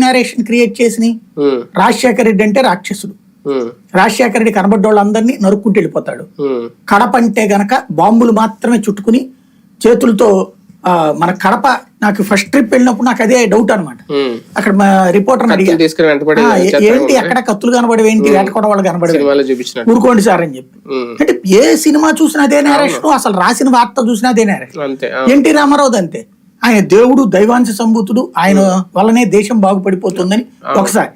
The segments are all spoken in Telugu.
నేరేషన్ క్రియేట్ చేసినాయి. రాజశేఖర రెడ్డి అంటే రాక్షసుడు, రాజశేఖర రెడ్డి కనబడ్డ వాళ్ళందరినీ నరుక్కుంటూ వెళ్ళిపోతాడు. కడప అంటే గనక బాంబులు మాత్రమే చుట్టుకుని చేతులతో మన కడప నాకు ఫస్ట్ ట్రిప్ వెళ్ళినప్పుడు నాకు అదే డౌట్ అనమాట. అక్కడ రిపోర్టర్ అడిగా ఏంటి ఎక్కడ కత్తులు కనబడేవి, ఏంటి వేటకొడ వాళ్ళు కనబడేవి, ఊరుకోండి సార్ అని చెప్పి. అంటే ఏ సినిమా చూసినా అదే నేరేషన్, అసలు రాసిన వార్త చూసినా అదే నేరేషన్. ఎన్టీ రామారావు అంతే, ఆయన దేవుడు దైవాంశ సంభూతుడు, ఆయన వల్లనే దేశం బాగుపడిపోతుందని ఒకసారి,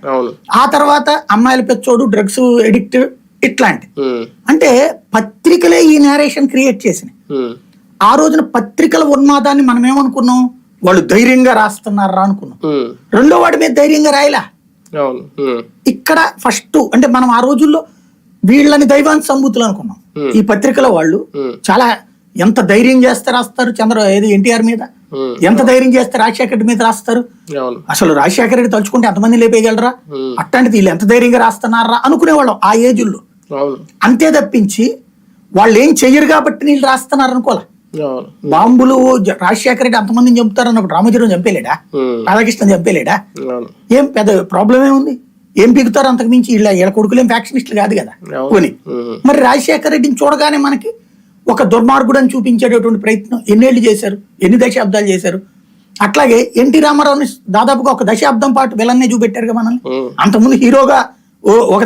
ఆ తర్వాత అమ్మాయిల పెచ్చోడు, డ్రగ్స్ ఎడిక్ట్, ఇట్లాంటి. అంటే పత్రికలే ఈ నేరేషన్ క్రియేట్ చేసినాయి. ఆ రోజున పత్రికల ఉన్మాదాన్ని మనం ఏమనుకున్నాం, వాళ్ళు ధైర్యంగా రాస్తున్నారా అనుకున్నాం. రెండో వాడి మీద ధైర్యంగా రాయలా. ఇక్కడ ఫస్ట్ అంటే మనం ఆ రోజుల్లో వీళ్ళని దైవాంశ సంభూతులు అనుకున్నాం. ఈ పత్రికల వాళ్ళు చాలా ఎంత ధైర్యం చేస్తే రాస్తారు ఎన్టీఆర్ మీద, ఎంత ధైర్యం చేస్తే రాజశేఖర రెడ్డి మీద రాస్తారు. అసలు రాజశేఖర రెడ్డి తలుచుకుంటే ఎంతమంది లేపేయగలరా, అట్లాంటిది వీళ్ళు ఎంత ధైర్యంగా రాస్తున్నారా అనుకునేవాళ్ళం ఆ ఏజుల్లో. అంతే తప్పించి వాళ్ళు ఏం చెయ్యరు కాబట్టి వీళ్ళు రాస్తున్నారు అనుకోలే. బాంబులు రాజశేఖర రెడ్డి అంతమందిని చంపుతారు అన్నప్పుడు రామోజీరావు చంపేలేడా, రాధాకృష్ణ చంపేలేడా, ఏం పెద్ద ప్రాబ్లం ఏముంది, ఏం పీకుతారు అంతకు మించి. వీళ్ళ కొడుకులు ఏం ఫ్యాక్షనిస్టులు కాదు కదా కొని. మరి రాజశేఖర రెడ్డిని చూడగానే మనకి ఒక దుర్మార్గుడు అని చూపించేటటువంటి ప్రయత్నం ఎన్నేళ్లు చేశారు, ఎన్ని దశాబ్దాలు చేశారు. అట్లాగే ఎన్టీ రామారావుని దాదాపుగా ఒక దశాబ్దం పాటు విలన్నే చూపెట్టారుగా మనల్ని. అంతకుముందు హీరోగా ఒక